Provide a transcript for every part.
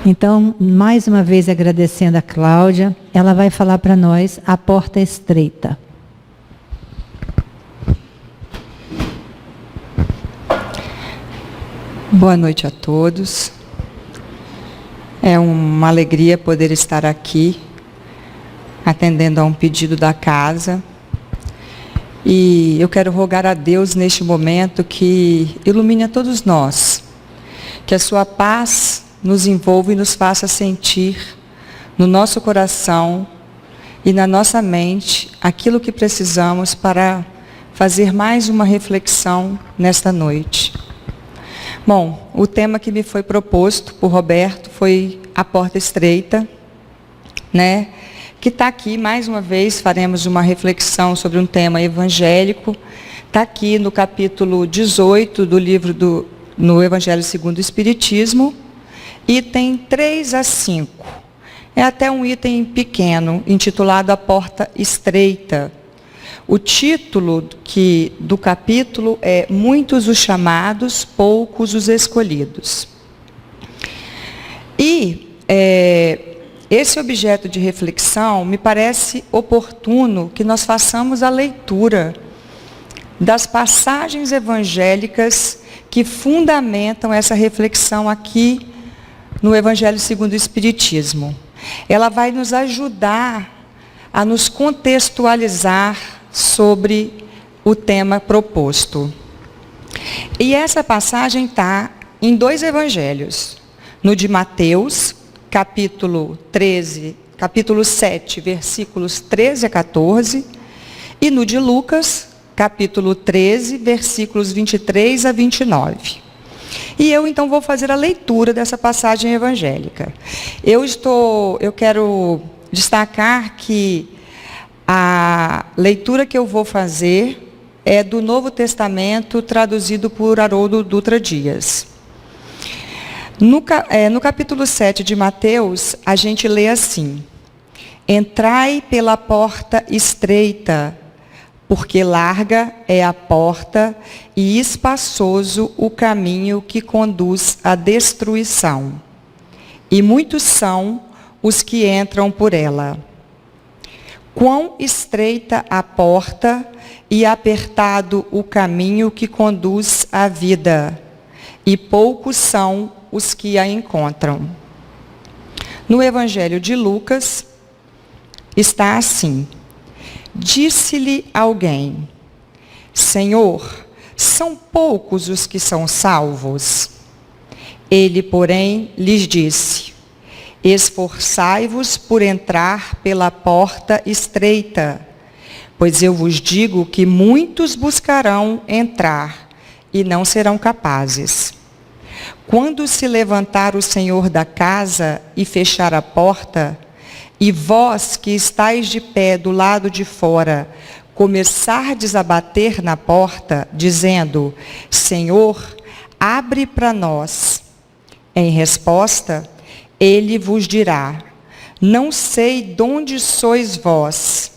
Então, mais uma vez agradecendo a Cláudia, ela vai falar para nós a porta estreita. Boa noite a todos. É uma alegria poder estar aqui, atendendo a um pedido da casa. E eu quero rogar a Deus neste momento que ilumine a todos nós, que a sua paz nos envolva e nos faça sentir no nosso coração e na nossa mente aquilo que precisamos para fazer mais uma reflexão nesta noite. Bom, o tema que me foi proposto por Roberto foi a porta estreita, né? Que está aqui, mais uma vez, faremos uma reflexão sobre um tema evangélico. Está aqui no capítulo 18 do livro no Evangelho segundo o Espiritismo, item 3 a 5. É até um item pequeno, intitulado A Porta Estreita. O título do capítulo é Muitos os chamados, poucos os escolhidos. E esse objeto de reflexão me parece oportuno que nós façamos a leitura das passagens evangélicas que fundamentam essa reflexão aqui no Evangelho segundo o Espiritismo. Ela vai nos ajudar a nos contextualizar sobre o tema proposto. E essa passagem está em 2 evangelhos. No de Mateus, capítulo 7, versículos 13 a 14, e no de Lucas, capítulo 13, versículos 23 a 29. E eu então vou fazer a leitura dessa passagem evangélica. Eu quero destacar que a leitura que eu vou fazer é do Novo Testamento, traduzido por Haroldo Dutra Dias. No capítulo 7 de Mateus, a gente lê assim: Entrai pela porta estreita, porque larga é a porta e espaçoso o caminho que conduz à destruição. E muitos são os que entram por ela. Quão estreita a porta e apertado o caminho que conduz à vida, e poucos são os que a encontram. No Evangelho de Lucas, está assim: Disse-lhe alguém: Senhor, são poucos os que são salvos? Ele, porém, lhes disse: Esforçai-vos por entrar pela porta estreita, pois eu vos digo que muitos buscarão entrar e não serão capazes. Quando se levantar o Senhor da casa e fechar a porta, e vós que estáis de pé do lado de fora, começardes a bater na porta, dizendo: Senhor, abre para nós. Em resposta, ele vos dirá: Não sei de onde sois vós.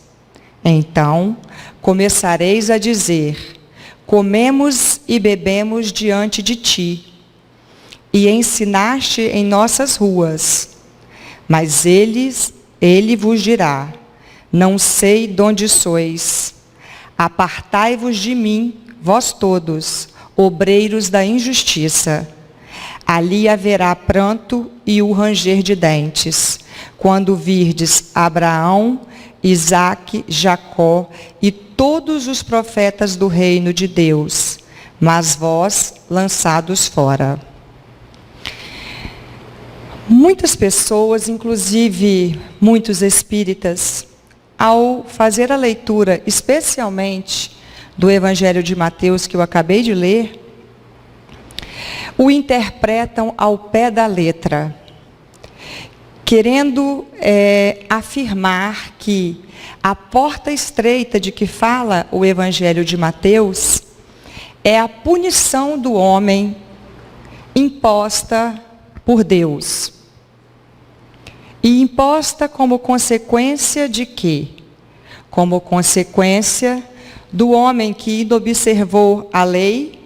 Então começareis a dizer: Comemos e bebemos diante de ti, e ensinaste em nossas ruas. Mas ele vos dirá: Não sei de onde sois. Apartai-vos de mim, vós todos, obreiros da injustiça. Ali haverá pranto e o ranger de dentes, quando virdes Abraão, Isaque, Jacó e todos os profetas do reino de Deus, mas vós lançados fora. Muitas pessoas, inclusive muitos espíritas, ao fazer a leitura, especialmente do Evangelho de Mateus, que eu acabei de ler, o interpretam ao pé da letra, querendo afirmar que a porta estreita de que fala o Evangelho de Mateus é a punição do homem imposta por Deus. E imposta como consequência de quê? Como consequência do homem que observou a lei,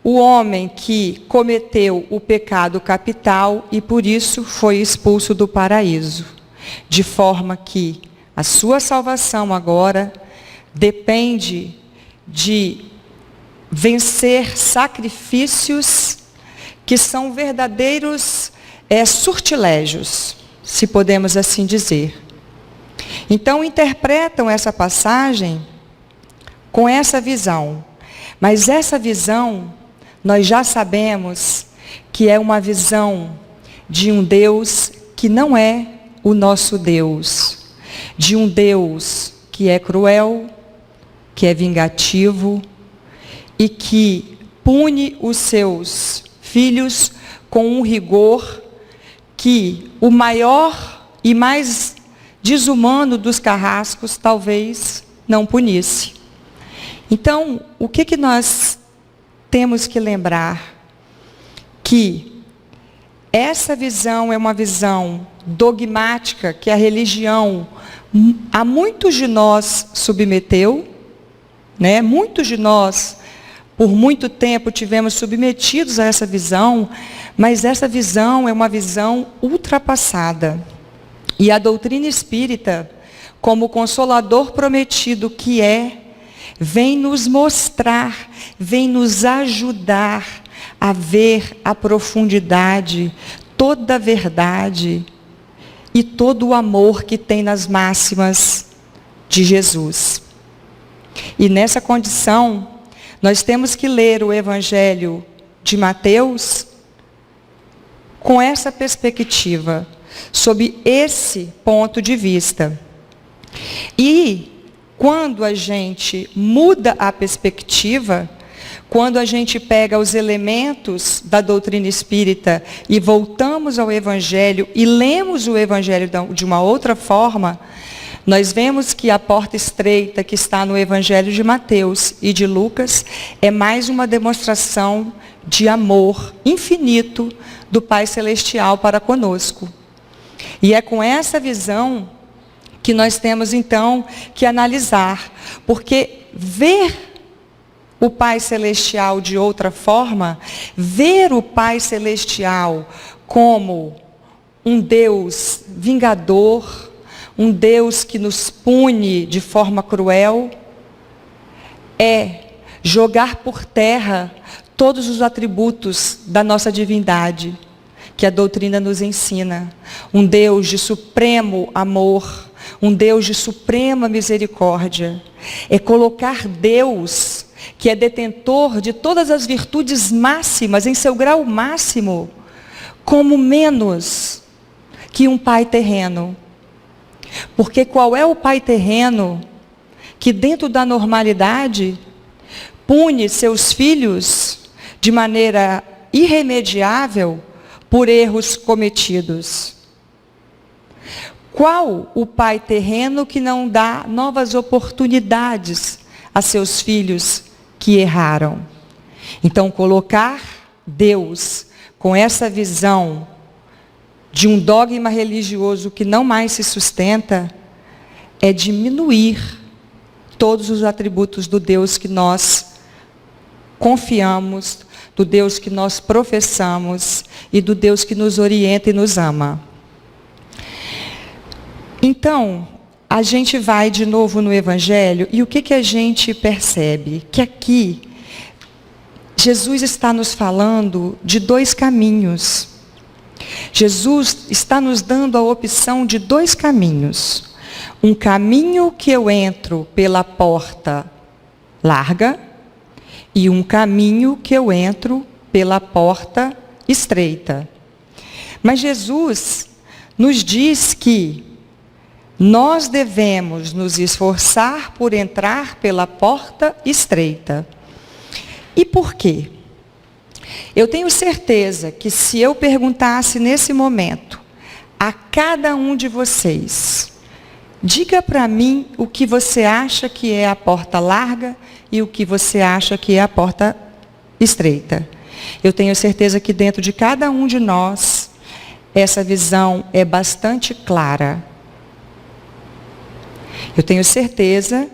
o homem que cometeu o pecado capital e por isso foi expulso do paraíso. De forma que a sua salvação agora depende de vencer sacrifícios que são verdadeiros sortilégios, se podemos assim dizer. Então interpretam essa passagem com essa visão. Mas essa visão, nós já sabemos que é uma visão de um Deus que não é o nosso Deus. De um Deus que é cruel, que é vingativo e que pune os seus filhos com um rigor que o maior e mais desumano dos carrascos talvez não punisse. Então, o que nós temos que lembrar? Que essa visão é uma visão dogmática que a religião a muitos de nós submeteu, né? Muitos de nós, por muito tempo, tivemos submetidos a essa visão, mas essa visão é uma visão ultrapassada. E a doutrina espírita, como consolador prometido que é, vem nos mostrar, vem nos ajudar a ver a profundidade, toda a verdade e todo o amor que tem nas máximas de Jesus. E nessa condição, nós temos que ler o Evangelho de Mateus com essa perspectiva, sob esse ponto de vista. E quando a gente muda a perspectiva, quando a gente pega os elementos da doutrina espírita e voltamos ao Evangelho e lemos o Evangelho de uma outra forma, nós vemos que a porta estreita que está no Evangelho de Mateus e de Lucas é mais uma demonstração de amor infinito do Pai Celestial para conosco. E é com essa visão que nós temos então que analisar, porque ver o Pai Celestial de outra forma, ver o Pai Celestial como um Deus vingador, um Deus que nos pune de forma cruel, é jogar por terra todos os atributos da nossa divindade, que a doutrina nos ensina. Um Deus de supremo amor, um Deus de suprema misericórdia. É colocar Deus, que é detentor de todas as virtudes máximas, em seu grau máximo, como menos que um pai terreno. Porque qual é o pai terreno que dentro da normalidade pune seus filhos de maneira irremediável por erros cometidos? Qual o pai terreno que não dá novas oportunidades a seus filhos que erraram? Então, colocar Deus com essa visão de um dogma religioso que não mais se sustenta é diminuir todos os atributos do Deus que nós confiamos, do Deus que nós professamos e do Deus que nos orienta e nos ama. Então, a gente vai de novo no Evangelho e o que a gente percebe? Que aqui, Jesus está nos falando de dois caminhos. Jesus está nos dando a opção de dois caminhos. Um caminho que eu entro pela porta larga e um caminho que eu entro pela porta estreita. Mas Jesus nos diz que nós devemos nos esforçar por entrar pela porta estreita. E por quê? Eu tenho certeza que se eu perguntasse nesse momento a cada um de vocês, diga para mim o que você acha que é a porta larga e o que você acha que é a porta estreita. Eu tenho certeza que dentro de cada um de nós, essa visão é bastante clara. Eu tenho certeza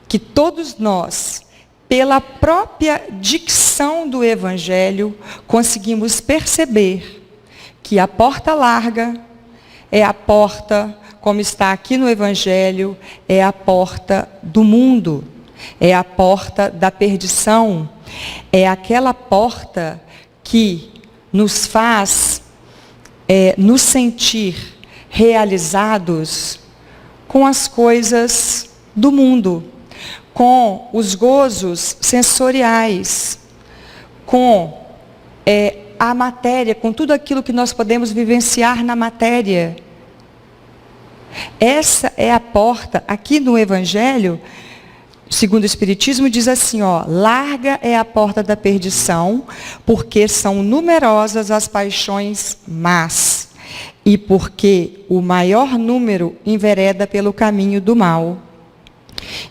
que todos nós pela própria dicção do Evangelho, conseguimos perceber que a porta larga é a porta, como está aqui no Evangelho, é a porta do mundo, é a porta da perdição, é aquela porta que nos faz nos sentir realizados com as coisas do mundo, com os gozos sensoriais, com a matéria, com tudo aquilo que nós podemos vivenciar na matéria. Essa é a porta, aqui no Evangelho, segundo o Espiritismo, diz assim, larga é a porta da perdição, porque são numerosas as paixões más, e porque o maior número envereda pelo caminho do mal.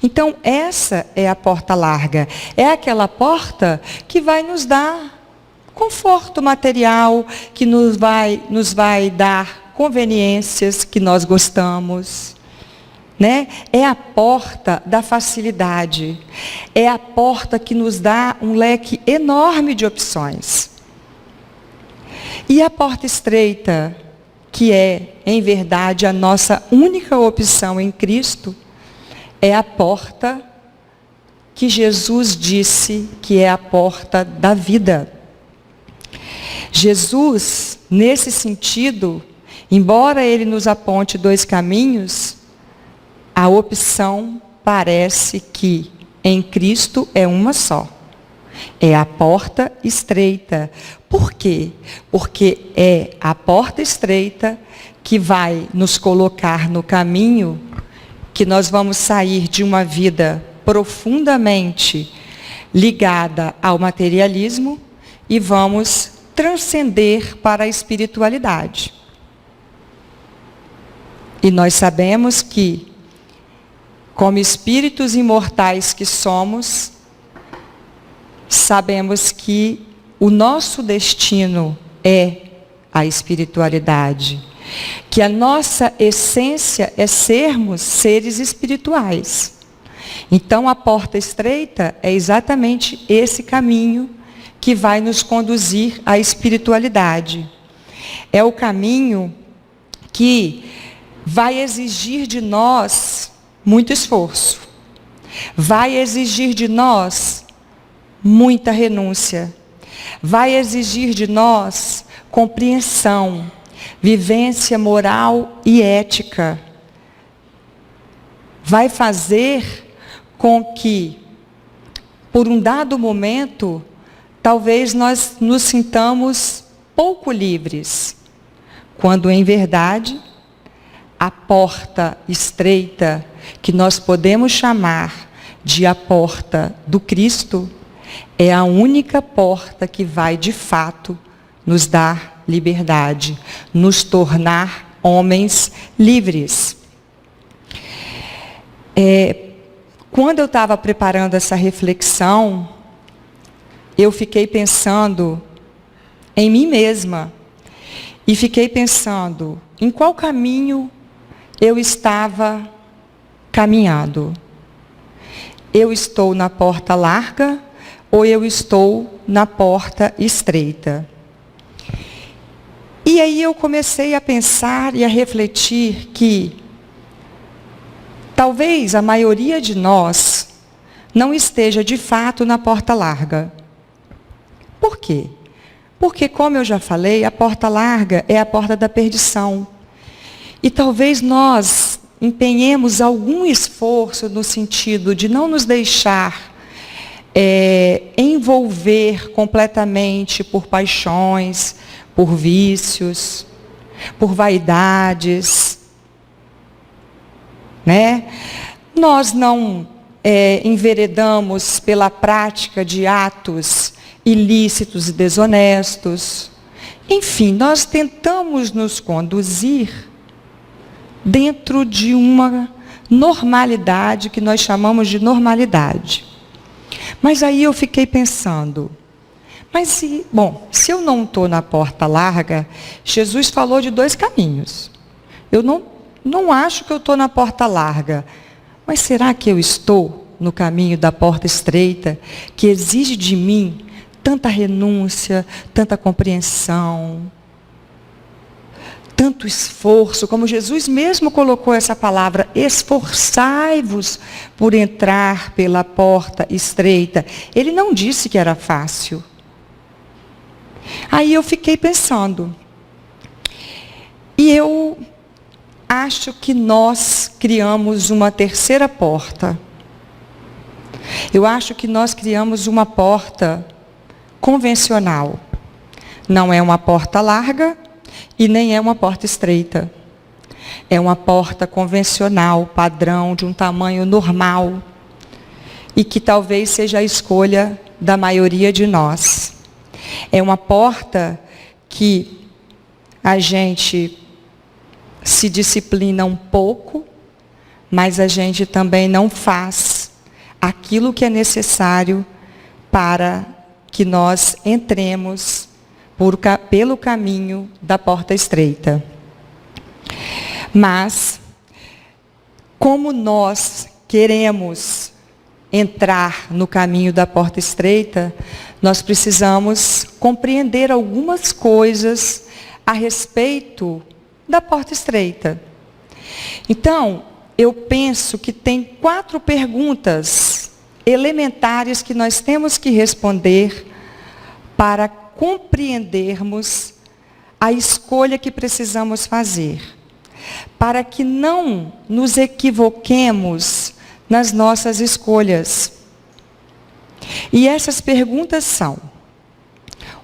Então, essa é a porta larga. É aquela porta que vai nos dar conforto material, que nos vai dar conveniências que nós gostamos. Né? É a porta da facilidade. É a porta que nos dá um leque enorme de opções. E a porta estreita, que é, em verdade, a nossa única opção em Cristo, é a porta que Jesus disse que é a porta da vida. Jesus, nesse sentido, embora ele nos aponte dois caminhos, a opção parece que em Cristo é uma só. É a porta estreita. Por quê? Porque é a porta estreita que vai nos colocar no caminho que nós vamos sair de uma vida profundamente ligada ao materialismo e vamos transcender para a espiritualidade. E nós sabemos que, como espíritos imortais que somos, sabemos que o nosso destino é a espiritualidade, que a nossa essência é sermos seres espirituais. Então, a porta estreita é exatamente esse caminho que vai nos conduzir à espiritualidade. É o caminho que vai exigir de nós muito esforço, vai exigir de nós muita renúncia, vai exigir de nós compreensão, vivência moral e ética. Vai fazer com que, por um dado momento, talvez nós nos sintamos pouco livres, quando em verdade a porta estreita, que nós podemos chamar de a porta do Cristo, é a única porta que vai de fato nos dar liberdade, nos tornar homens livres. Quando eu estava preparando essa reflexão, eu fiquei pensando em mim mesma e fiquei pensando em qual caminho eu estava caminhando. Eu estou na porta larga ou eu estou na porta estreita? E aí eu comecei a pensar e a refletir que talvez a maioria de nós não esteja de fato na porta larga. Por quê? Porque, como eu já falei, a porta larga é a porta da perdição. E talvez nós empenhemos algum esforço no sentido de não nos deixar envolver completamente por paixões, por vícios, por vaidades, né? Nós não enveredamos pela prática de atos ilícitos e desonestos. Enfim, nós tentamos nos conduzir dentro de uma normalidade que nós chamamos de normalidade. Mas aí eu fiquei pensando, se eu não estou na porta larga, Jesus falou de dois caminhos. Eu não acho que eu estou na porta larga, mas será que eu estou no caminho da porta estreita, que exige de mim tanta renúncia, tanta compreensão, tanto esforço, como Jesus mesmo colocou essa palavra, esforçai-vos por entrar pela porta estreita. Ele não disse que era fácil. Aí eu fiquei pensando, e eu acho que nós criamos uma terceira porta. Eu acho que nós criamos uma porta convencional. Não é uma porta larga e nem é uma porta estreita. É uma porta convencional, padrão, de um tamanho normal. E que talvez seja a escolha da maioria de nós. É uma porta que a gente se disciplina um pouco, mas a gente também não faz aquilo que é necessário para que nós entremos pelo caminho da porta estreita. Mas, como nós queremos entrar no caminho da porta estreita, nós precisamos compreender algumas coisas a respeito da porta estreita. Então, eu penso que tem 4 perguntas elementares que nós temos que responder para compreendermos a escolha que precisamos fazer, para que não nos equivoquemos nas nossas escolhas. E essas perguntas são: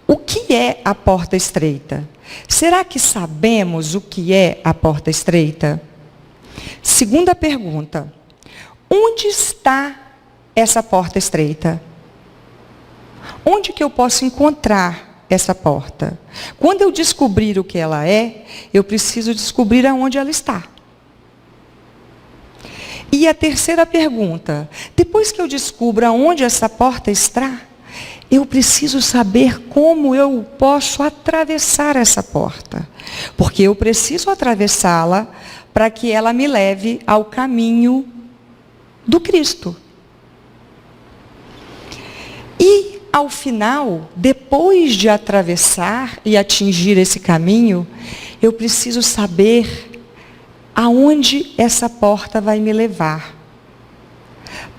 o que é a porta estreita? Será que sabemos o que é a porta estreita? Segunda pergunta: onde está essa porta estreita? Onde que eu posso encontrar essa porta? Quando eu descobrir o que ela é, eu preciso descobrir aonde ela está. E a terceira pergunta: depois que eu descubro aonde essa porta está, eu preciso saber como eu posso atravessar essa porta. Porque eu preciso atravessá-la para que ela me leve ao caminho do Cristo. E, ao final, depois de atravessar e atingir esse caminho, eu preciso saber aonde essa porta vai me levar.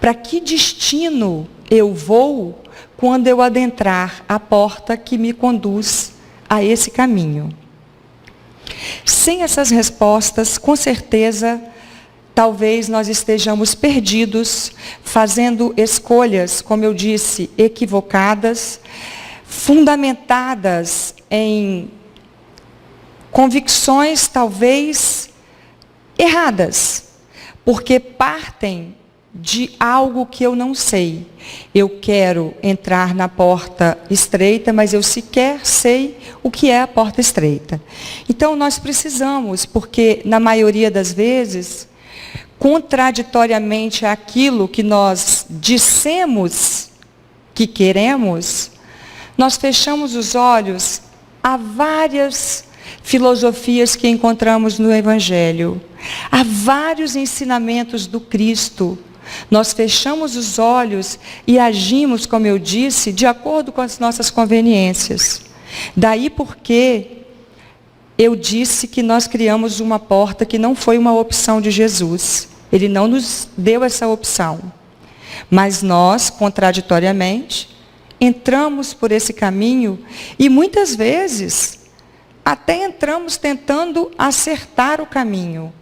Para que destino eu vou quando eu adentrar a porta que me conduz a esse caminho? Sem essas respostas, com certeza, talvez nós estejamos perdidos, fazendo escolhas, como eu disse, equivocadas, fundamentadas em convicções talvez erradas, porque partem de algo que eu não sei. Eu quero entrar na porta estreita, mas eu sequer sei o que é a porta estreita. Então nós precisamos, porque na maioria das vezes, contraditoriamente àquilo que nós dissemos que queremos, nós fechamos os olhos a várias filosofias que encontramos no Evangelho, a vários ensinamentos do Cristo. Nós fechamos os olhos e agimos, como eu disse, de acordo com as nossas conveniências. Daí porque eu disse que nós criamos uma porta que não foi uma opção de Jesus. Ele não nos deu essa opção. Mas nós, contraditoriamente, entramos por esse caminho e muitas vezes até entramos tentando acertar o caminho.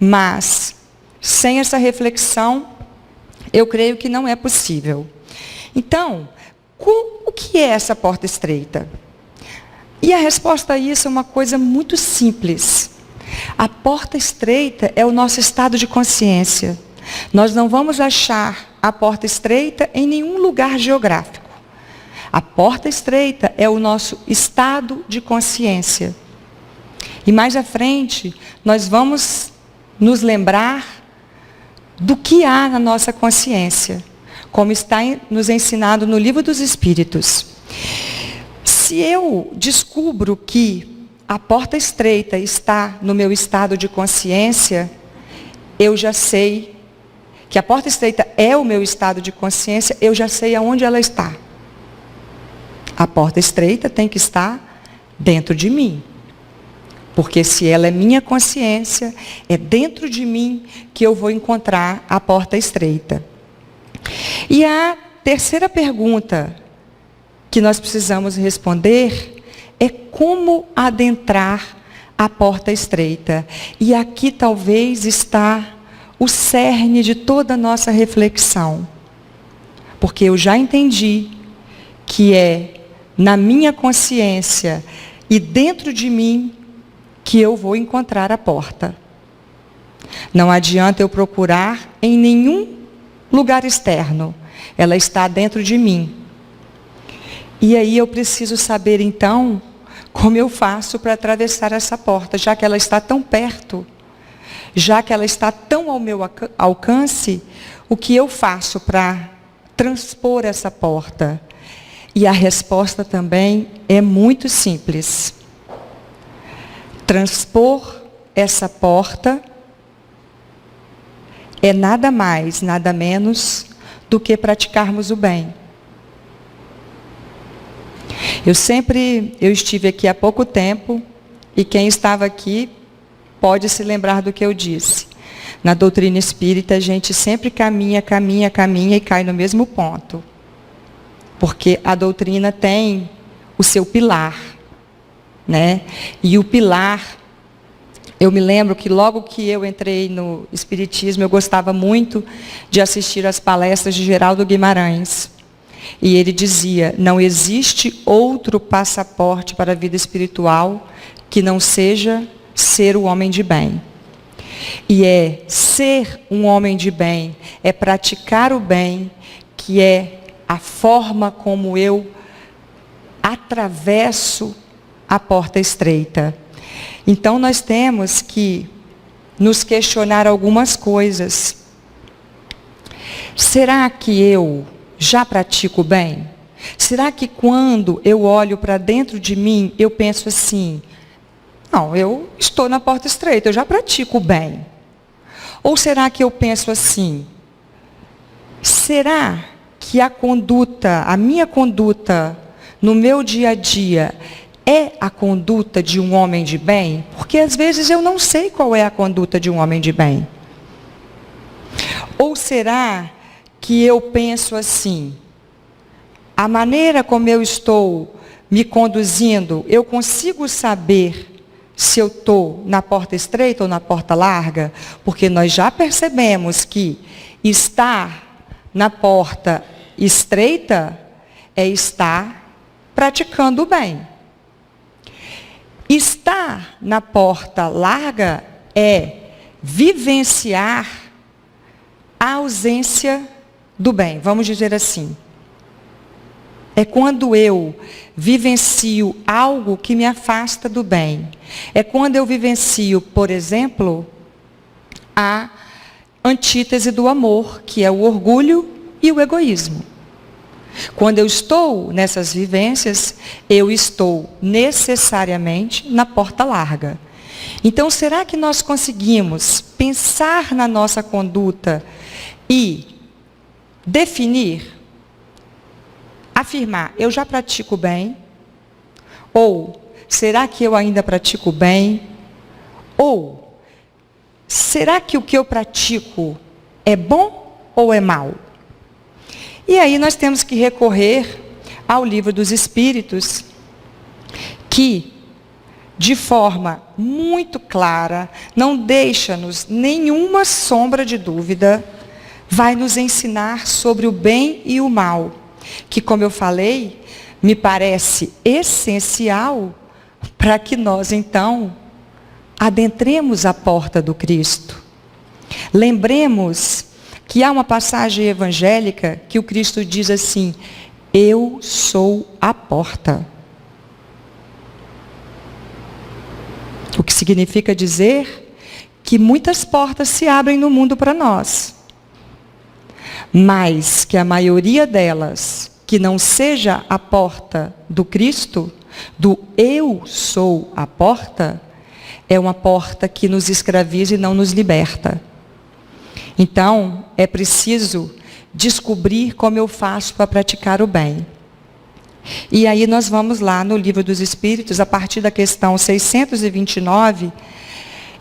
Mas, sem essa reflexão, eu creio que não é possível. Então, o que é essa porta estreita? E a resposta a isso é uma coisa muito simples. A porta estreita é o nosso estado de consciência. Nós não vamos achar a porta estreita em nenhum lugar geográfico. A porta estreita é o nosso estado de consciência. E mais à frente, nós vamos nos lembrar do que há na nossa consciência, como está nos ensinado no Livro dos Espíritos. Se eu descubro que a porta estreita está no meu estado de consciência, eu já sei que a porta estreita é o meu estado de consciência, eu já sei aonde ela está. A porta estreita tem que estar dentro de mim. Porque se ela é minha consciência, é dentro de mim que eu vou encontrar a porta estreita. E a terceira pergunta que nós precisamos responder é como adentrar a porta estreita. E aqui talvez está o cerne de toda a nossa reflexão. Porque eu já entendi que é na minha consciência e dentro de mim que eu vou encontrar a porta. Não adianta eu procurar em nenhum lugar externo. Ela está dentro de mim. E aí eu preciso saber então como eu faço para atravessar essa porta, já que ela está tão perto, já que ela está tão ao meu alcance, o que eu faço para transpor essa porta? E a resposta também é muito simples. Transpor essa porta é nada mais, nada menos do que praticarmos o bem. Eu estive aqui há pouco tempo, e quem estava aqui pode se lembrar do que eu disse. Na doutrina espírita, a gente sempre caminha e cai no mesmo ponto. Porque a doutrina tem o seu pilar, né? E o pilar, eu me lembro que logo que eu entrei no Espiritismo, eu gostava muito de assistir às palestras de Geraldo Guimarães. E ele dizia, não existe outro passaporte para a vida espiritual que não seja ser o homem de bem. E é ser um homem de bem, é praticar o bem, que é a forma como eu atravesso a porta estreita. Então nós temos que nos questionar algumas coisas. Será que eu já pratico o bem? Será que quando eu olho para dentro de mim, eu penso assim, não, eu estou na porta estreita, eu já pratico o bem. Ou será que eu penso assim, será que a minha conduta no meu dia a dia é a conduta de um homem de bem? Porque às vezes eu não sei qual é a conduta de um homem de bem. Ou será que eu penso assim, a maneira como eu estou me conduzindo, eu consigo saber se eu estou na porta estreita ou na porta larga? Porque nós já percebemos que estar na porta estreita é estar praticando o bem. Estar na porta larga é vivenciar a ausência do bem, vamos dizer assim. É quando eu vivencio algo que me afasta do bem. É quando eu vivencio, por exemplo, a antítese do amor, que é o orgulho e o egoísmo. Quando eu estou nessas vivências, eu estou necessariamente na porta larga. Então, será que nós conseguimos pensar na nossa conduta e definir, afirmar, eu já pratico bem? Ou, será que eu ainda pratico bem? Ou, será que o que eu pratico é bom ou é mal? E aí nós temos que recorrer ao Livro dos Espíritos, que, de forma muito clara, não deixa-nos nenhuma sombra de dúvida, vai nos ensinar sobre o bem e o mal, que, como eu falei, me parece essencial para que nós, então, adentremos a porta do Cristo. Lembremos que há uma passagem evangélica que o Cristo diz assim, eu sou a porta. O que significa dizer que muitas portas se abrem no mundo para nós. Mas que a maioria delas, que não seja a porta do Cristo, do eu sou a porta, é uma porta que nos escraviza e não nos liberta. Então, é preciso descobrir como eu faço para praticar o bem. E aí nós vamos lá no Livro dos Espíritos, a partir da questão 629,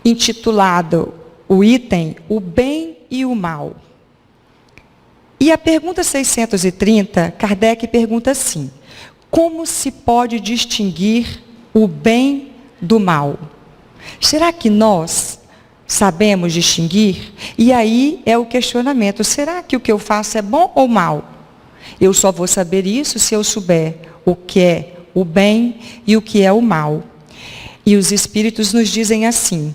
intitulado o item O Bem e o Mal. E a pergunta 630, Kardec pergunta assim: como se pode distinguir o bem do mal? Será que nós sabemos distinguir? E aí é o questionamento: será que o que eu faço é bom ou mal? Eu só vou saber isso se eu souber o que é o bem e o que é o mal. E os Espíritos nos dizem assim: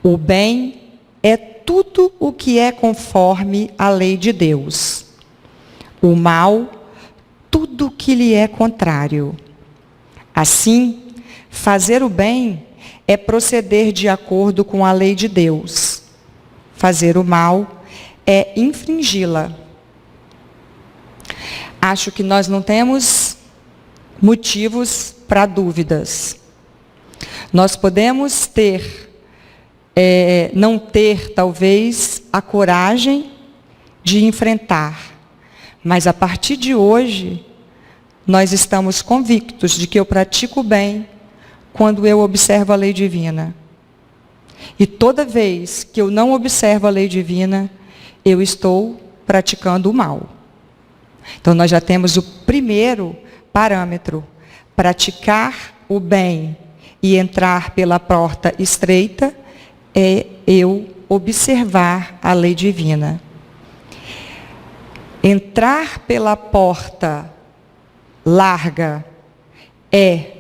o bem é tudo o que é conforme a lei de Deus. O mal, tudo o que lhe é contrário. Assim, fazer o bem é proceder de acordo com a lei de Deus. Fazer o mal é infringi-la. Acho que nós não temos motivos para dúvidas. Nós podemos não ter, talvez, a coragem de enfrentar. Mas, a partir de hoje, nós estamos convictos de que eu pratico o bem quando eu observo a lei divina. E toda vez que eu não observo a lei divina, eu estou praticando o mal. Então, nós já temos o primeiro parâmetro: praticar o bem e entrar pela porta estreita é eu observar a lei divina. Entrar pela porta larga é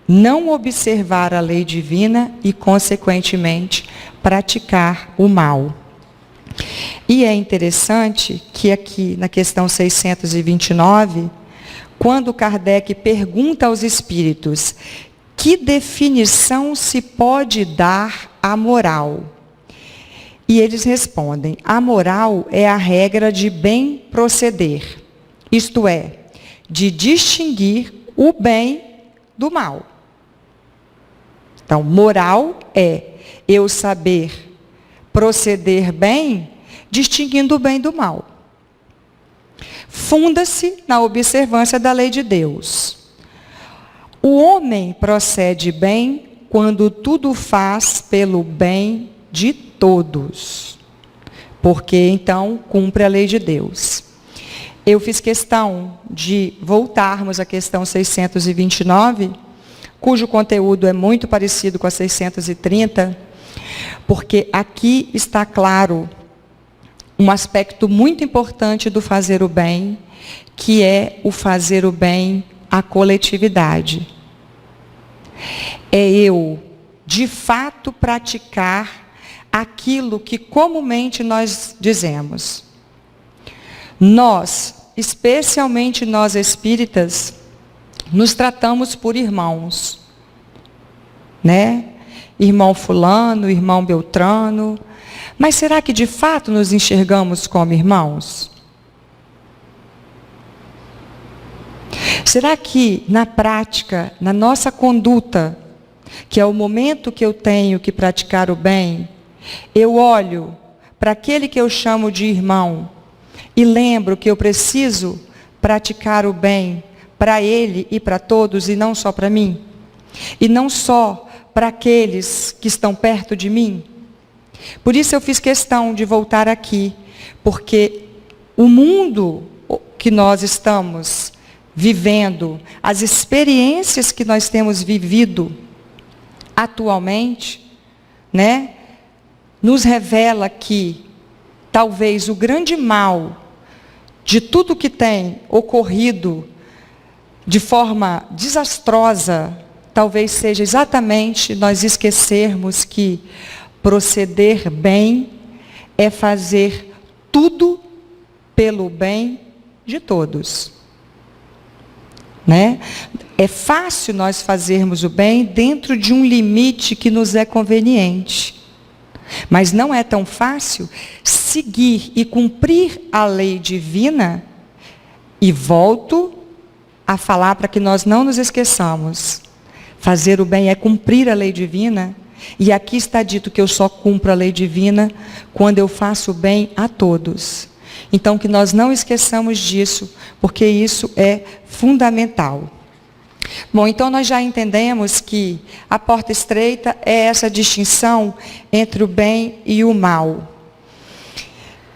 não observar a lei divina e, consequentemente, praticar o mal. E é interessante que aqui, na questão 629, quando Kardec pergunta aos espíritos que definição se pode dar à moral, e eles respondem: a moral é a regra de bem proceder, isto é, de distinguir o bem do mal. Então, moral é eu saber proceder bem, distinguindo o bem do mal. Funda-se na observância da lei de Deus. O homem procede bem quando tudo faz pelo bem de todos, porque então cumpre a lei de Deus. Eu fiz questão de voltarmos à questão 629, cujo conteúdo é muito parecido com a 630, porque aqui está claro um aspecto muito importante do fazer o bem, que é o fazer o bem à coletividade. É eu, de fato, praticar aquilo que comumente nós dizemos. Nós, especialmente nós espíritas, nos tratamos por irmãos, né? Irmão fulano, irmão beltrano. Mas será que de fato nos enxergamos como irmãos? Será que na prática, na nossa conduta, que é o momento que eu tenho que praticar o bem, eu olho para aquele que eu chamo de irmão e lembro que eu preciso praticar o bem para ele e para todos e não só para mim? E não só para aqueles que estão perto de mim? Por isso eu fiz questão de voltar aqui, porque o mundo que nós estamos vivendo, as experiências que nós temos vivido atualmente, né, nos revela que talvez o grande mal de tudo que tem ocorrido de forma desastrosa, talvez seja exatamente nós esquecermos que proceder bem é fazer tudo pelo bem de todos. Né? É fácil nós fazermos o bem dentro de um limite que nos é conveniente. Mas não é tão fácil seguir e cumprir a lei divina. E volto a falar para que nós não nos esqueçamos. Fazer o bem é cumprir a lei divina, E aqui está dito que eu só cumpro a lei divina quando eu faço bem a todos. Então, que nós não esqueçamos disso, porque isso é fundamental. Bom, então nós já entendemos que a porta estreita é essa distinção entre o bem e o mal.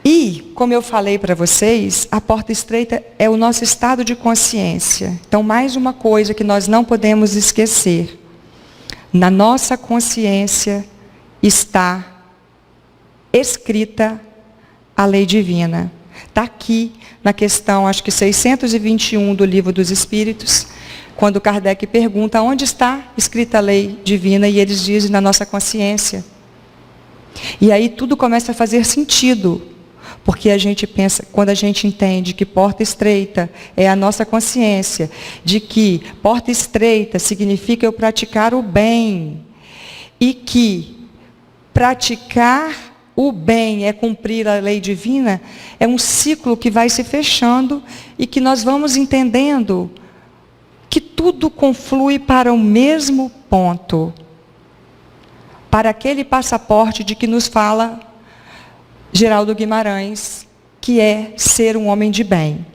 E, como eu falei para vocês, a porta estreita é o nosso estado de consciência. Então, mais uma coisa que nós não podemos esquecer. Na nossa consciência está escrita a lei divina. Está aqui na questão, acho que 621 do Livro dos Espíritos, quando Kardec pergunta onde está escrita a lei divina, e eles dizem na nossa consciência. E aí tudo começa a fazer sentido, porque a gente pensa, quando a gente entende que porta estreita é a nossa consciência, de que porta estreita significa eu praticar o bem, e que praticar o bem é cumprir a lei divina, é um ciclo que vai se fechando e que nós vamos entendendo que tudo conflui para o mesmo ponto, para aquele passaporte de que nos fala Geraldo Guimarães, que é ser um homem de bem.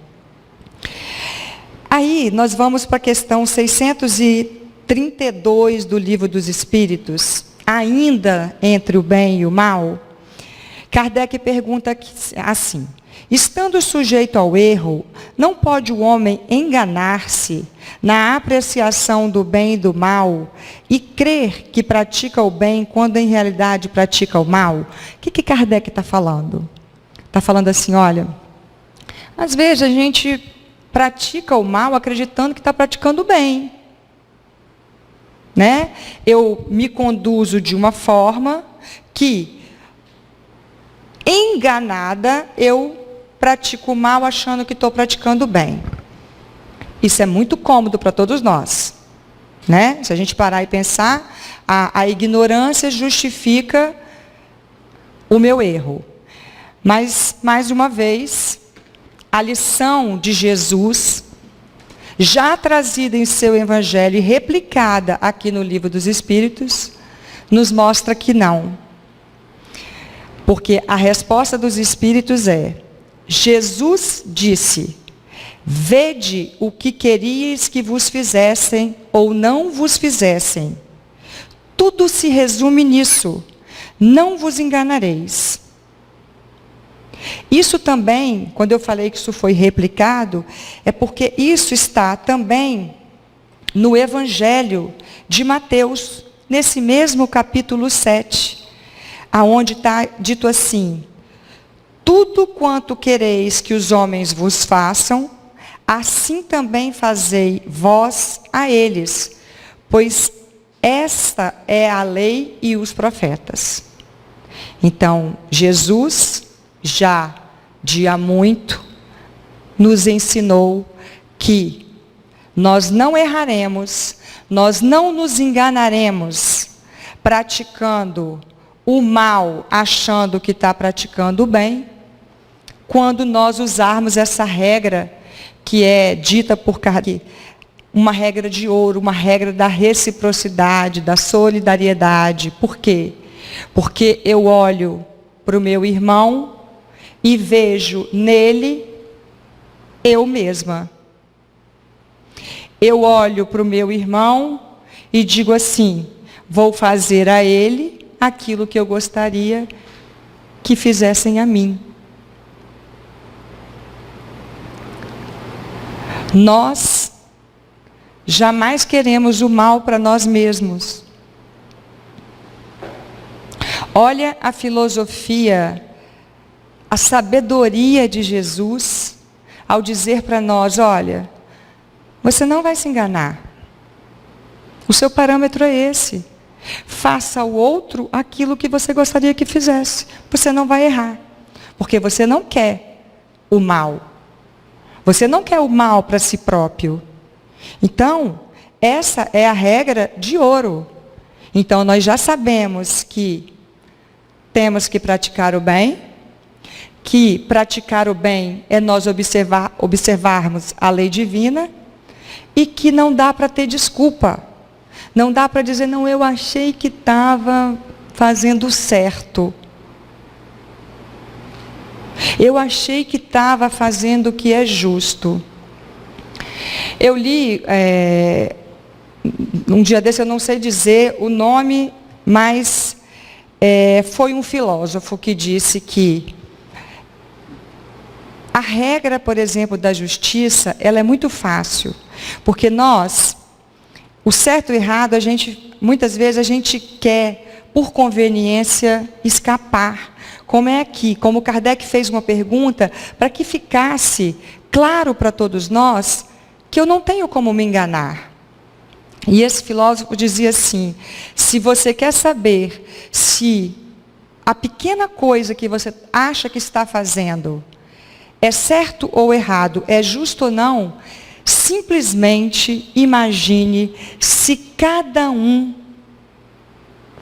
Aí nós vamos para a questão 632 do Livro dos Espíritos, ainda entre o bem e o mal. Kardec pergunta assim: estando sujeito ao erro, não pode o homem enganar-se na apreciação do bem e do mal e crer que pratica o bem quando em realidade pratica o mal? O que Kardec está falando? Está falando assim, olha, às vezes a gente pratica o mal acreditando que está praticando o bem. Né? Eu me conduzo de uma forma que, enganada, eu pratico o mal achando que estou praticando o bem. Isso é muito cômodo para todos nós. Né? Se a gente parar e pensar, a ignorância justifica o meu erro. Mas, mais uma vez, a lição de Jesus, já trazida em seu Evangelho e replicada aqui no Livro dos Espíritos, nos mostra que não. Porque a resposta dos Espíritos é: Jesus disse, vede o que queríeis que vos fizessem ou não vos fizessem. Tudo se resume nisso. Não vos enganareis. Isso também, quando eu falei que isso foi replicado, é porque isso está também no Evangelho de Mateus, nesse mesmo capítulo 7, aonde está dito assim: tudo quanto quereis que os homens vos façam, assim também fazei vós a eles, pois esta é a lei e os profetas. Então, Jesus, já de há muito, nos ensinou que nós não erraremos, nós não nos enganaremos praticando o mal, achando que está praticando o bem, quando nós usarmos essa regra que é dita por Kardec, uma regra de ouro, uma regra da reciprocidade, da solidariedade. Por quê? Porque eu olho para o meu irmão e vejo nele eu mesma. Eu olho para o meu irmão e digo assim: vou fazer a ele aquilo que eu gostaria que fizessem a mim. Nós jamais queremos o mal para nós mesmos. Olha a filosofia, a sabedoria de Jesus ao dizer para nós: olha, você não vai se enganar. O seu parâmetro é esse. Faça ao outro aquilo que você gostaria que fizesse. Você não vai errar. Porque você não quer o mal. Você não quer o mal para si próprio. Então, essa é a regra de ouro. Então, nós já sabemos que temos que praticar o bem, que praticar o bem é nós observarmos a lei divina, e que não dá para ter desculpa. Não dá para dizer, não, eu achei que estava fazendo certo. Eu achei que estava fazendo o que é justo. Eu li, um dia desse, eu não sei dizer o nome, mas foi um filósofo que disse que a regra, por exemplo, da justiça, ela é muito fácil, porque nós, o certo e o errado, muitas vezes a gente quer, por conveniência, escapar. Como é aqui, como Kardec fez uma pergunta, para que ficasse claro para todos nós que eu não tenho como me enganar. E esse filósofo dizia assim, se você quer saber se a pequena coisa que você acha que está fazendo é certo ou errado, é justo ou não, simplesmente imagine se cada um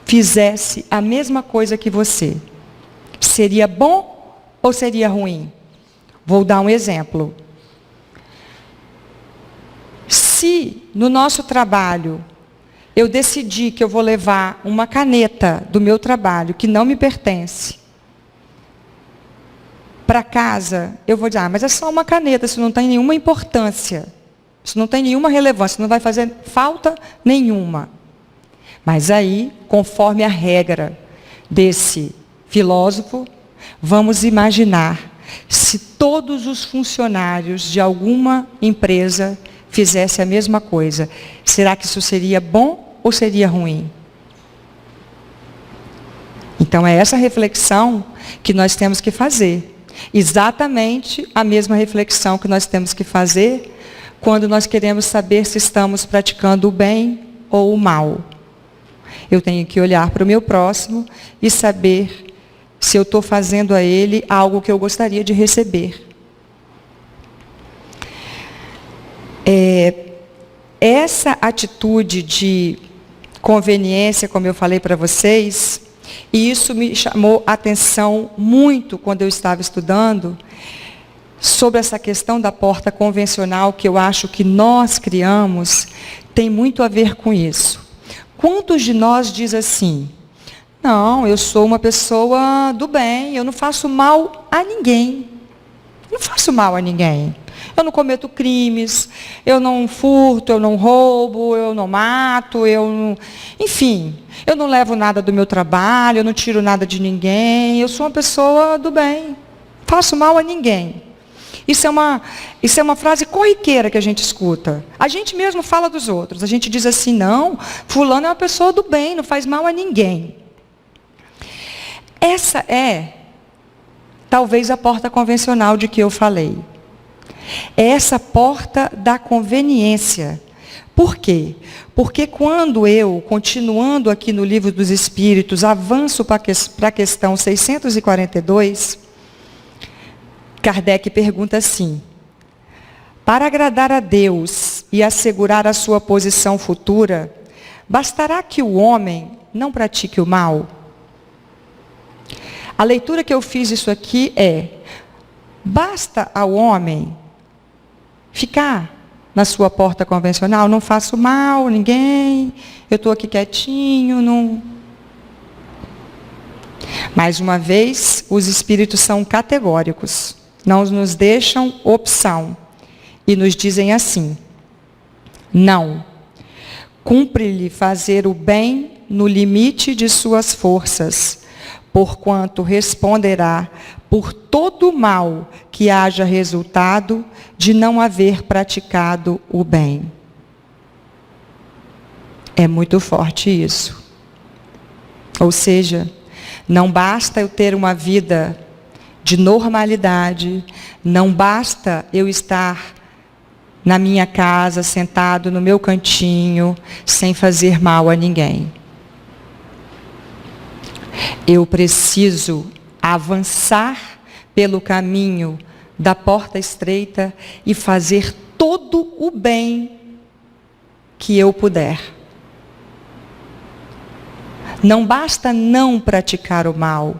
fizesse a mesma coisa que você. Seria bom ou seria ruim? Vou dar um exemplo. Se no nosso trabalho eu decidir que eu vou levar uma caneta do meu trabalho que não me pertence para casa, eu vou dizer, mas é só uma caneta, isso não tem nenhuma importância, isso não tem nenhuma relevância, não vai fazer falta nenhuma. Mas aí, conforme a regra desse filósofo, vamos imaginar se todos os funcionários de alguma empresa fizessem a mesma coisa. Será que isso seria bom ou seria ruim? Então é essa reflexão que nós temos que fazer. Exatamente a mesma reflexão que nós temos que fazer quando nós queremos saber se estamos praticando o bem ou o mal. Eu tenho que olhar para o meu próximo e saber se eu estou fazendo a ele algo que eu gostaria de receber. Essa atitude de conveniência, como eu falei para vocês, e isso me chamou a atenção muito quando eu estava estudando, sobre essa questão da porta convencional, que eu acho que nós criamos, tem muito a ver com isso. Quantos de nós diz assim, não, eu sou uma pessoa do bem, eu não faço mal a ninguém. Eu não faço mal a ninguém. Eu não cometo crimes, eu não furto, eu não roubo, eu não mato, enfim, eu não levo nada do meu trabalho, eu não tiro nada de ninguém, eu sou uma pessoa do bem, não faço mal a ninguém. Isso é uma frase corriqueira que a gente escuta. A gente mesmo fala dos outros. A gente diz assim, não, fulano é uma pessoa do bem, não faz mal a ninguém. Essa é, talvez, a porta convencional de que eu falei. É essa porta da conveniência. Por quê? Porque quando eu, continuando aqui no Livro dos Espíritos, avanço para a questão 642... Kardec pergunta assim, para agradar a Deus e assegurar a sua posição futura, bastará que o homem não pratique o mal? A leitura que eu fiz isso aqui basta ao homem ficar na sua porta convencional, não faço mal a ninguém, eu estou aqui quietinho, não... Mais uma vez, os espíritos são categóricos. Não nos deixam opção. E nos dizem assim, não. Cumpre-lhe fazer o bem no limite de suas forças, porquanto responderá por todo o mal que haja resultado de não haver praticado o bem. É muito forte isso. Ou seja, não basta eu ter uma vida de normalidade, não basta eu estar na minha casa, sentado no meu cantinho, sem fazer mal a ninguém. Eu preciso avançar pelo caminho da porta estreita e fazer todo o bem que eu puder. Não basta não praticar o mal,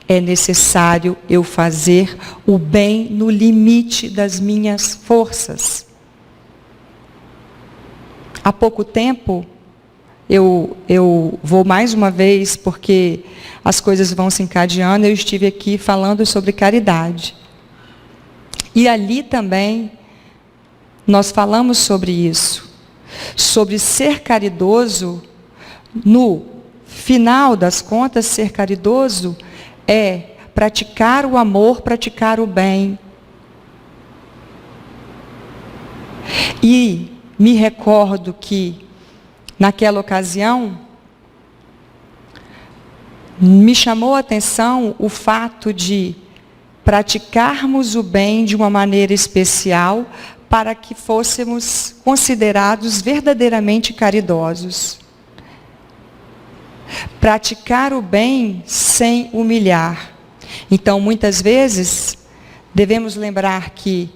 é necessário eu fazer o bem no limite das minhas forças. Há pouco tempo, eu vou mais uma vez, porque as coisas vão se encadeando, eu estive aqui falando sobre caridade. E ali também nós falamos sobre isso, sobre ser caridoso. No final das contas, ser caridoso é praticar o amor, praticar o bem. E me recordo que, naquela ocasião, me chamou a atenção o fato de praticarmos o bem de uma maneira especial para que fôssemos considerados verdadeiramente caridosos. Praticar o bem sem humilhar. Então, muitas vezes, devemos lembrar que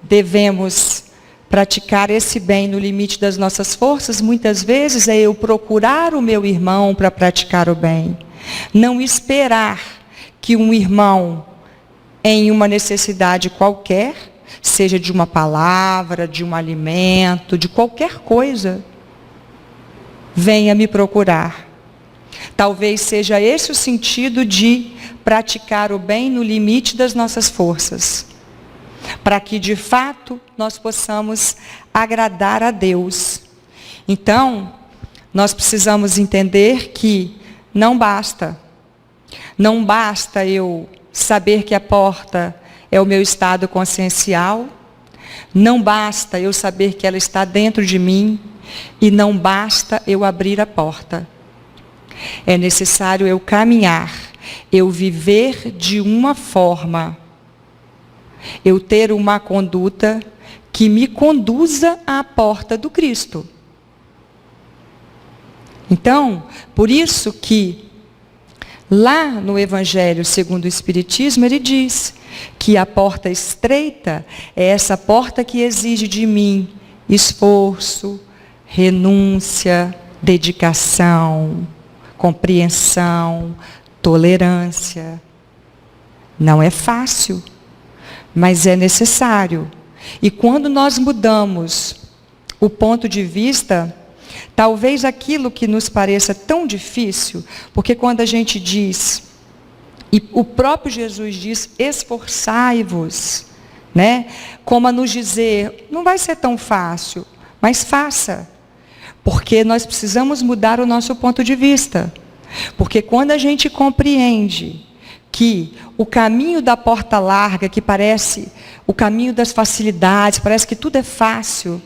devemos praticar esse bem no limite das nossas forças. Muitas vezes é eu procurar o meu irmão para praticar o bem. Não esperar que um irmão, em uma necessidade qualquer, seja de uma palavra, de um alimento, de qualquer coisa, venha me procurar. Talvez seja esse o sentido de praticar o bem no limite das nossas forças, para que de fato nós possamos agradar a Deus. Então, nós precisamos entender que não basta eu saber que a porta é o meu estado consciencial, não basta eu saber que ela está dentro de mim, e não basta eu abrir a porta. É necessário eu caminhar, eu viver de uma forma, eu ter uma conduta que me conduza à porta do Cristo. Então, por isso que lá no Evangelho segundo o Espiritismo, ele diz que a porta estreita é essa porta que exige de mim esforço, renúncia, dedicação, compreensão, tolerância. Não é fácil, mas é necessário. E quando nós mudamos o ponto de vista, talvez aquilo que nos pareça tão difícil, porque quando a gente diz, e o próprio Jesus diz, esforçai-vos, né? Como a nos dizer, não vai ser tão fácil, mas faça. Porque nós precisamos mudar o nosso ponto de vista. Porque quando a gente compreende que o caminho da porta larga, que parece o caminho das facilidades, parece que tudo é fácil,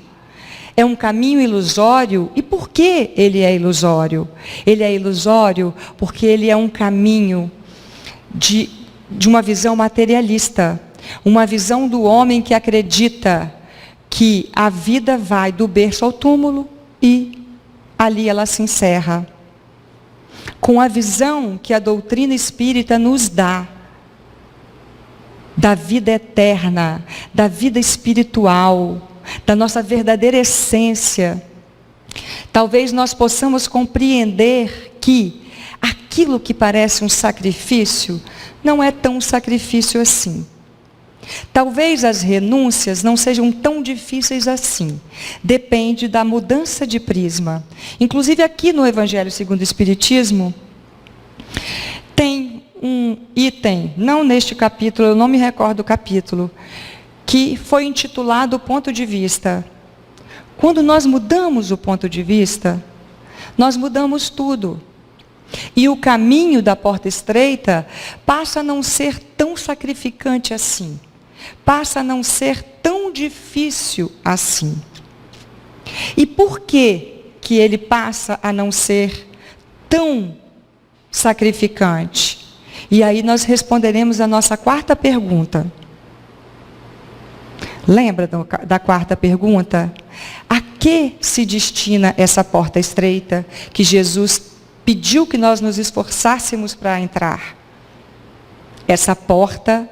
é um caminho ilusório. E por que ele é ilusório? Ele é ilusório porque ele é um caminho de uma visão materialista, uma visão do homem que acredita que a vida vai do berço ao túmulo e ali ela se encerra. Com a visão que a doutrina espírita nos dá, da vida eterna, da vida espiritual, da nossa verdadeira essência, talvez nós possamos compreender que aquilo que parece um sacrifício, não é tão sacrifício assim. Talvez as renúncias não sejam tão difíceis assim. Depende da mudança de prisma. Inclusive aqui no Evangelho segundo o Espiritismo, tem um item, não neste capítulo, eu não me recordo do capítulo, que foi intitulado o ponto de vista. Quando nós mudamos o ponto de vista, nós mudamos tudo. E o caminho da porta estreita passa a não ser tão sacrificante assim. Passa a não ser tão difícil assim. E por que ele passa a não ser tão sacrificante? E aí nós responderemos a nossa quarta pergunta. Lembra da quarta pergunta? A que se destina essa porta estreita que Jesus pediu que nós nos esforçássemos para entrar? Essa porta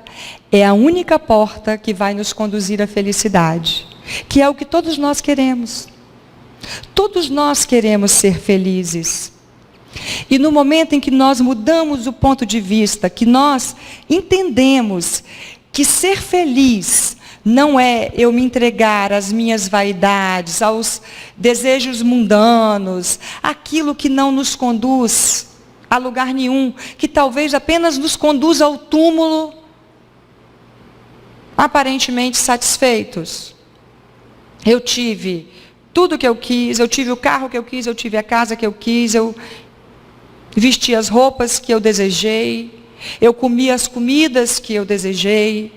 é a única porta que vai nos conduzir à felicidade, que é o que todos nós queremos. Todos nós queremos ser felizes. E no momento em que nós mudamos o ponto de vista, que nós entendemos que ser feliz não é eu me entregar às minhas vaidades, aos desejos mundanos, aquilo que não nos conduz a lugar nenhum, que talvez apenas nos conduza ao túmulo, aparentemente satisfeitos. Eu tive tudo que eu quis, eu tive o carro que eu quis, eu tive a casa que eu quis, eu vesti as roupas que eu desejei, eu comi as comidas que eu desejei.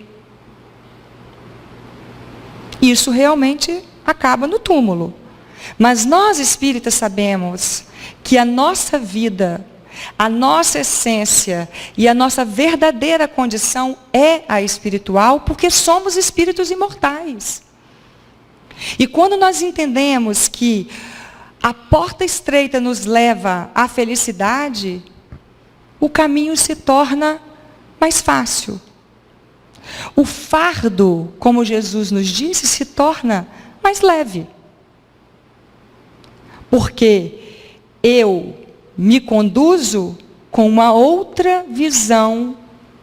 Isso realmente acaba no túmulo. Mas nós espíritas sabemos que a nossa vida, a nossa essência e a nossa verdadeira condição é a espiritual, porque somos espíritos imortais. E quando nós entendemos que a porta estreita nos leva à felicidade, o caminho se torna mais fácil. O fardo, como Jesus nos disse, se torna mais leve. Porque eu me conduzo com uma outra visão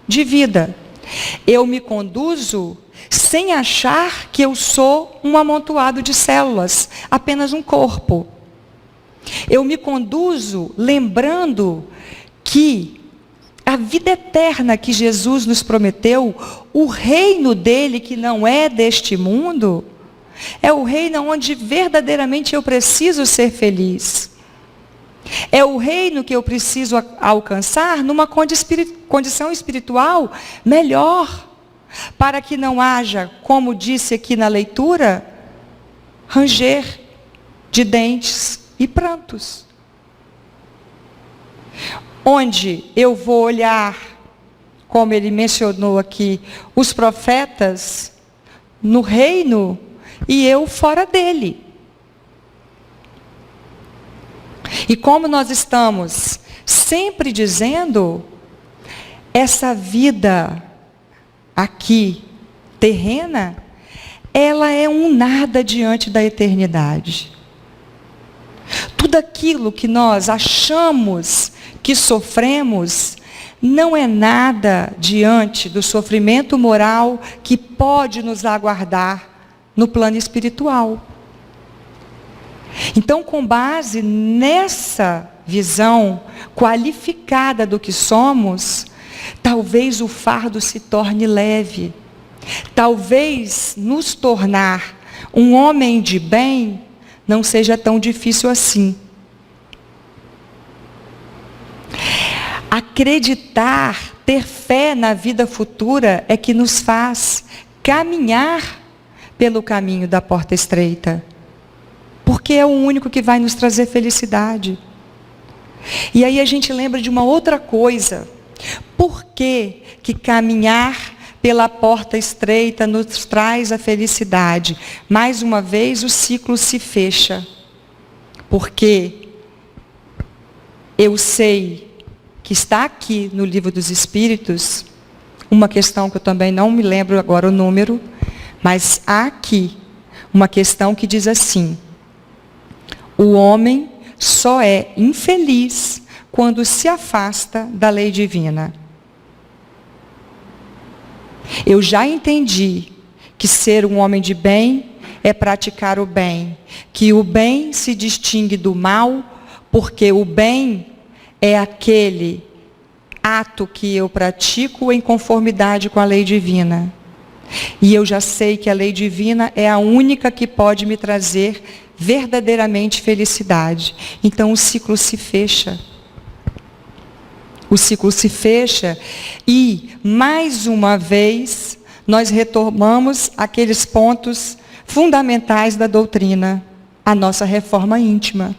de vida. Eu me conduzo sem achar que eu sou um amontoado de células, apenas um corpo. Eu me conduzo lembrando que a vida eterna que Jesus nos prometeu, o reino dele que não é deste mundo, é o reino onde verdadeiramente eu preciso ser feliz. É o reino que eu preciso alcançar numa condição espiritual melhor, para que não haja, como disse aqui na leitura, ranger de dentes e prantos. Onde eu vou olhar, como ele mencionou aqui, os profetas no reino e eu fora dele. E como nós estamos sempre dizendo, essa vida aqui, terrena, ela é um nada diante da eternidade. Tudo aquilo que nós achamos que sofremos, não é nada diante do sofrimento moral que pode nos aguardar no plano espiritual. Então, com base nessa visão qualificada do que somos, talvez o fardo se torne leve. Talvez nos tornar um homem de bem não seja tão difícil assim. Acreditar, ter fé na vida futura é que nos faz caminhar pelo caminho da porta estreita. Porque é o único que vai nos trazer felicidade. E aí a gente lembra de uma outra coisa. Por que que caminhar pela porta estreita nos traz a felicidade? Mais uma vez o ciclo se fecha. Porque eu sei que está aqui no Livro dos Espíritos, uma questão que eu também não me lembro agora o número, mas há aqui uma questão que diz assim: o homem só é infeliz quando se afasta da lei divina. Eu já entendi que ser um homem de bem é praticar o bem, que o bem se distingue do mal, porque o bem é aquele ato que eu pratico em conformidade com a lei divina. E eu já sei que a lei divina é a única que pode me trazer verdadeiramente felicidade. Então o ciclo se fecha. O ciclo se fecha e, mais uma vez, nós retomamos aqueles pontos fundamentais da doutrina, a nossa reforma íntima.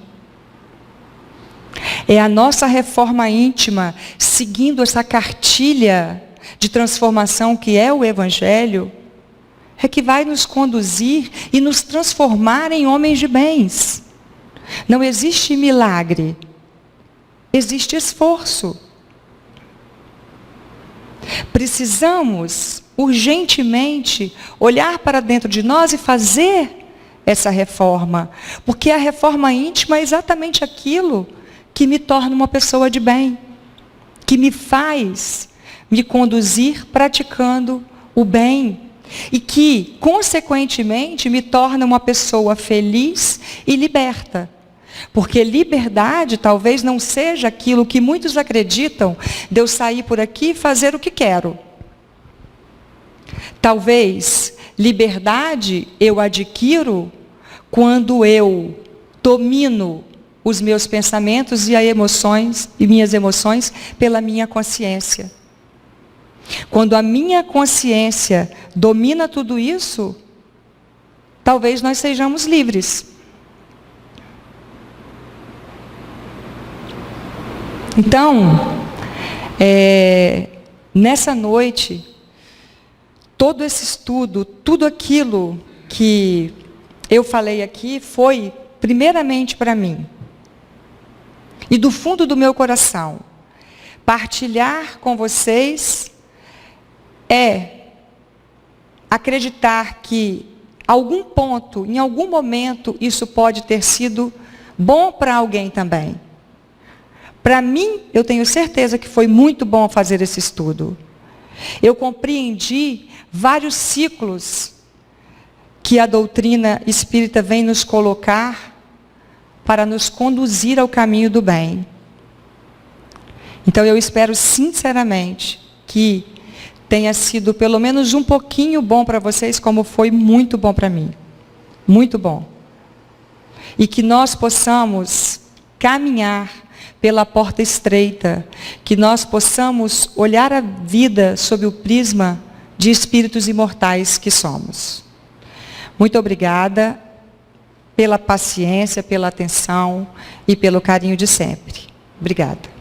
É a nossa reforma íntima, seguindo essa cartilha de transformação que é o Evangelho, é que vai nos conduzir e nos transformar em homens de bens. Não existe milagre, existe esforço. Precisamos urgentemente olhar para dentro de nós e fazer essa reforma, porque a reforma íntima é exatamente aquilo que me torna uma pessoa de bem, que me faz me conduzir praticando o bem, E que, consequentemente, me torna uma pessoa feliz e liberta. Porque liberdade talvez não seja aquilo que muitos acreditam de eu sair por aqui e fazer o que quero. Talvez liberdade eu adquiro quando eu domino os meus pensamentos e minhas emoções pela minha consciência. Quando a minha consciência domina tudo isso, talvez nós sejamos livres. Então, nessa noite, todo esse estudo, tudo aquilo que eu falei aqui foi primeiramente para mim. E do fundo do meu coração, partilhar com vocês é acreditar que algum ponto, em algum momento, isso pode ter sido bom para alguém também. Para mim, eu tenho certeza que foi muito bom fazer esse estudo. Eu compreendi vários ciclos que a doutrina espírita vem nos colocar para nos conduzir ao caminho do bem. Então eu espero sinceramente que tenha sido pelo menos um pouquinho bom para vocês, como foi muito bom para mim. Muito bom. E que nós possamos caminhar pela porta estreita, que nós possamos olhar a vida sob o prisma de espíritos imortais que somos. Muito obrigada pela paciência, pela atenção e pelo carinho de sempre. Obrigada.